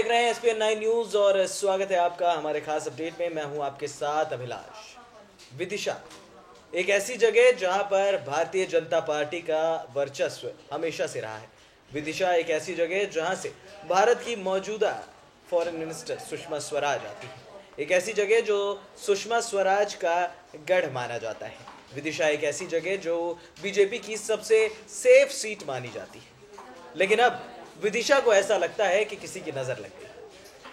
देख रहे हैं एसपीएन 9 न्यूज और स्वागत है आपका हमारे खास अपडेट में। मैं हूं आपके साथ अभिलाष। विदिशा एक ऐसी जगह जहां पर भारतीय जनता पार्टी का वर्चस्व हमेशा से रहा है। विदिशा एक ऐसी जगह जहां से भारत की मौजूदा फॉरेन मिनिस्टर सुषमा स्वराज आती है। एक ऐसी जगह जो सुषमा स्वराज का गढ़ माना जाता है। विदिशा एक ऐसी जगह जो बीजेपी की सबसे सेफ सीट मानी जाती है, लेकिन अब विदिशा को ऐसा लगता है कि किसी की नजर लग गई।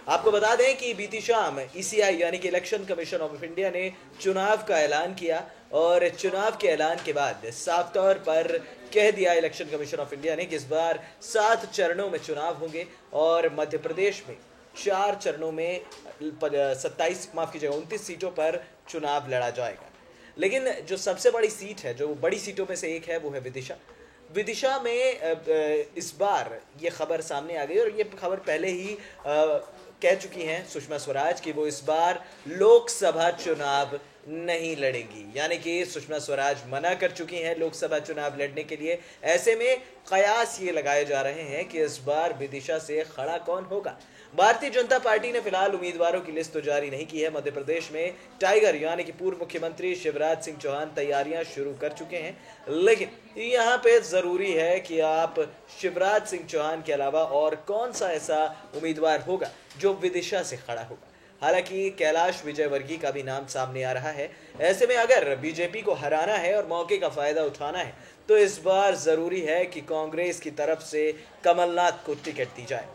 आपको बता दें कि बीती शाम ईसीआई यानी कि इलेक्शन कमीशन ऑफ इंडिया ने चुनाव का ऐलान किया और चुनाव के ऐलान के बाद साफ तौर पर कह दिया इलेक्शन कमीशन ऑफ इंडिया ने कि इस बार 7 चरणों में चुनाव होंगे और मध्य प्रदेश में 4 चरणों में 29 सीटों पर चुनाव लड़ा जाएगा। लेकिन जो सबसे बड़ी सीट है, जो बड़ी सीटों में से एक है, वो है विदिशा। विदिशा में इस बार ये खबर सामने आ गई और ये खबर पहले ही कह चुकी हैं सुषमा स्वराज कि वो इस बार लोकसभा चुनाव नहीं लड़ेंगी, यानी कि सुषमा स्वराज मना कर चुकी हैं लोकसभा चुनाव लड़ने के लिए। ऐसे में कयास ये लगाए जा रहे हैं कि इस बार विदिशा से खड़ा कौन होगा। भारतीय जनता पार्टी ने फिलहाल उम्मीदवारों की लिस्ट तो जारी नहीं की है। मध्य प्रदेश में टाइगर यानी कि पूर्व मुख्यमंत्री शिवराज सिंह चौहान तैयारियां शुरू कर चुके हैं, लेकिन यहाँ पे जरूरी है कि आप शिवराज सिंह चौहान के अलावा और कौन सा ऐसा उम्मीदवार होगा जो विदिशा से खड़ा होगा। हालांकि कैलाश विजयवर्गीय का भी नाम सामने आ रहा है। ऐसे में अगर बीजेपी को हराना है और मौके का फायदा उठाना है तो इस बार जरूरी है कि कांग्रेस की तरफ से कमलनाथ को टिकट दी जाए।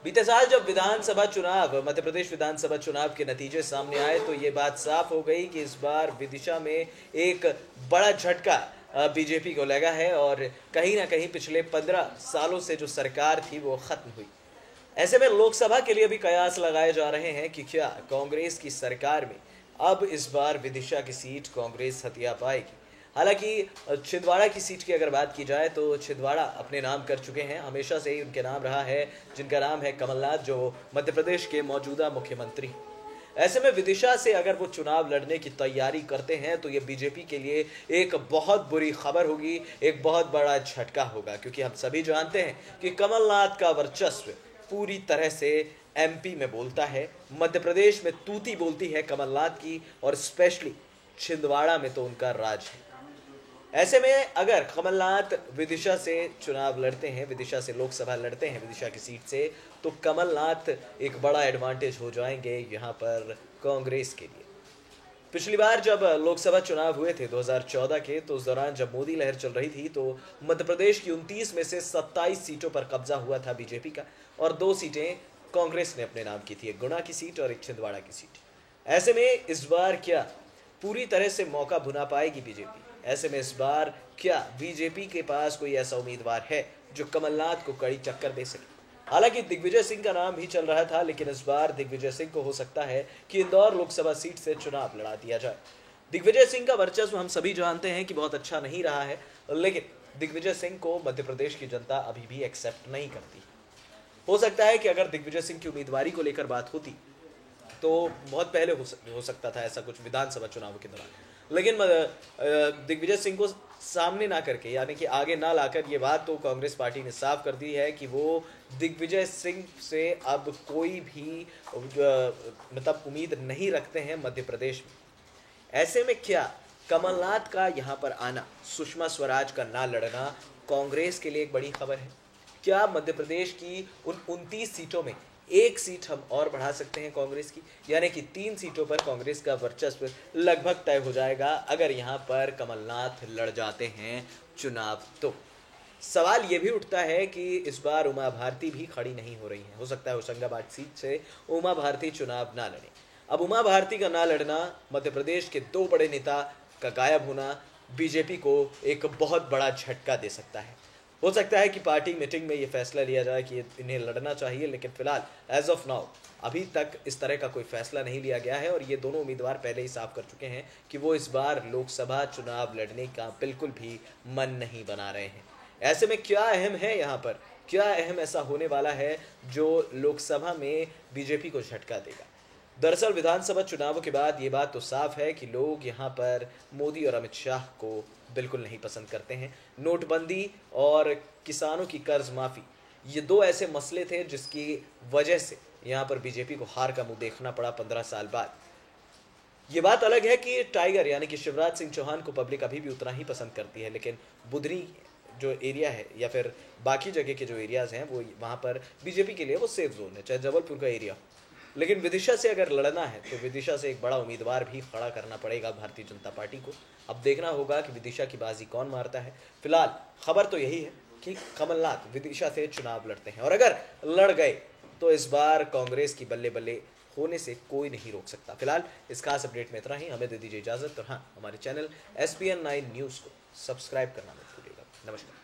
बीते साल जब विधानसभा चुनाव, मध्य प्रदेश विधानसभा चुनाव के नतीजे सामने आए तो ये बात साफ हो गई कि इस बार विदिशा में एक बड़ा झटका बीजेपी को लगा है और कहीं ना कहीं पिछले 15 सालों से जो सरकार थी वो खत्म हुई। ऐसे में लोकसभा के लिए भी कयास लगाए जा रहे हैं कि क्या कांग्रेस की सरकार में अब इस बार विदिशा की सीट कांग्रेस हथिया पाएगी। हालांकि छिंदवाड़ा की सीट की अगर बात की जाए तो छिंदवाड़ा अपने नाम कर चुके हैं, हमेशा से ही उनके नाम रहा है, जिनका नाम है कमलनाथ, जो मध्य प्रदेश के मौजूदा मुख्यमंत्री। ऐसे में विदिशा से अगर वो चुनाव लड़ने की तैयारी करते हैं तो ये बीजेपी के लिए एक बहुत बुरी खबर होगी, एक बहुत बड़ा झटका होगा, क्योंकि हम सभी जानते हैं कि कमलनाथ का वर्चस्व पूरी तरह से एमपी में बोलता है, मध्य प्रदेश में तूती बोलती है कमलनाथ की, और स्पेशली छिंदवाड़ा में तो उनका राज है। ऐसे में अगर कमलनाथ विदिशा से चुनाव लड़ते हैं, विदिशा से लोकसभा लड़ते हैं, विदिशा की सीट से, तो कमलनाथ एक बड़ा एडवांटेज हो जाएंगे यहाँ पर कांग्रेस के लिए। पिछली बार जब लोकसभा चुनाव हुए थे 2014 के, तो उस दौरान जब मोदी लहर चल रही थी तो मध्य प्रदेश की 29 में से 27 सीटों पर कब्जा हुआ था बीजेपी का और 2 सीटें कांग्रेस ने अपने नाम की थी, एक गुना की सीट और एक छिंदवाड़ा की सीट। ऐसे में इस बार क्या पूरी तरह से मौका भुना पाएगी बीजेपी? ऐसे में इस बार क्या बीजेपी के पास कोई ऐसा उम्मीदवार है जो कमलनाथ को कड़ी टक्कर दे सके? हालांकि दिग्विजय सिंह का नाम भी चल रहा था, लेकिन इस बार दिग्विजय सिंह को हो सकता है कि इंदौर लोकसभा सीट से चुनाव लड़ा दिया जाए। दिग्विजय सिंह का वर्चस्व हम सभी जानते हैं कि बहुत अच्छा नहीं रहा है, लेकिन दिग्विजय सिंह को मध्य प्रदेश की जनता अभी भी एक्सेप्ट नहीं करती। हो सकता है कि अगर दिग्विजय सिंह की उम्मीदवारी को लेकर बात होती तो बहुत पहले हो सकता था ऐसा कुछ विधानसभा चुनाव के दौरान, लेकिन दिग्विजय सिंह को सामने ना करके, यानी कि आगे ना लाकर, ये बात तो कांग्रेस पार्टी ने साफ कर दी है कि वो दिग्विजय सिंह से अब कोई भी मतलब उम्मीद नहीं रखते हैं मध्य प्रदेश में। ऐसे में क्या कमलनाथ का यहाँ पर आना, सुषमा स्वराज का ना लड़ना कांग्रेस के लिए एक बड़ी खबर है? क्या मध्य प्रदेश की उन 29 सीटों में एक सीट हम और बढ़ा सकते हैं कांग्रेस की, यानी कि 3 सीटों पर कांग्रेस का वर्चस्व लगभग तय हो जाएगा अगर यहां पर कमलनाथ लड़ जाते हैं चुनाव? तो सवाल यह भी उठता है कि इस बार उमा भारती भी खड़ी नहीं हो रही हैं। हो सकता है होशंगाबाद सीट से उमा भारती चुनाव ना लड़े। अब उमा भारती का ना लड़ना, मध्य प्रदेश के 2 बड़े नेता का गायब होना बीजेपी को एक बहुत बड़ा झटका दे सकता है। हो सकता है कि पार्टी मीटिंग में ये फैसला लिया जाए कि इन्हें लड़ना चाहिए, लेकिन फिलहाल एज ऑफ नाउ अभी तक इस तरह का कोई फैसला नहीं लिया गया है और ये दोनों उम्मीदवार पहले ही साफ कर चुके हैं कि वो इस बार लोकसभा चुनाव लड़ने का बिल्कुल भी मन नहीं बना रहे हैं। ऐसे में क्या अहम है यहाँ पर, क्या अहम ऐसा होने वाला है जो लोकसभा में बीजेपी को झटका देगा? दरअसल विधानसभा चुनावों के बाद ये बात तो साफ है कि लोग यहाँ पर मोदी और अमित शाह को बिल्कुल नहीं पसंद करते हैं। नोटबंदी और किसानों की कर्ज माफ़ी, ये दो ऐसे मसले थे जिसकी वजह से यहाँ पर बीजेपी को हार का मुंह देखना पड़ा 15 साल बाद। ये बात अलग है कि टाइगर यानी कि शिवराज सिंह चौहान को पब्लिक अभी भी उतना ही पसंद करती है, लेकिन बुधनी जो एरिया है या फिर बाकी जगह के जो एरियाज हैं वो वहाँ पर बीजेपी के लिए वो सेफ जोन है, चाहे जबलपुर का एरिया। लेकिन विदिशा से अगर लड़ना है तो विदिशा से एक बड़ा उम्मीदवार भी खड़ा करना पड़ेगा भारतीय जनता पार्टी को। अब देखना होगा कि विदिशा की बाजी कौन मारता है। फिलहाल खबर तो यही है कि कमलनाथ विदिशा से चुनाव लड़ते हैं, और अगर लड़ गए तो इस बार कांग्रेस की बल्ले बल्ले होने से कोई नहीं रोक सकता। फिलहाल इस खास अपडेट में इतना ही, हमें दे दीजिए इजाजत। और हाँ, हमारे चैनल SPN9 न्यूज़ को सब्सक्राइब करना मत भूलिएगा। नमस्कार।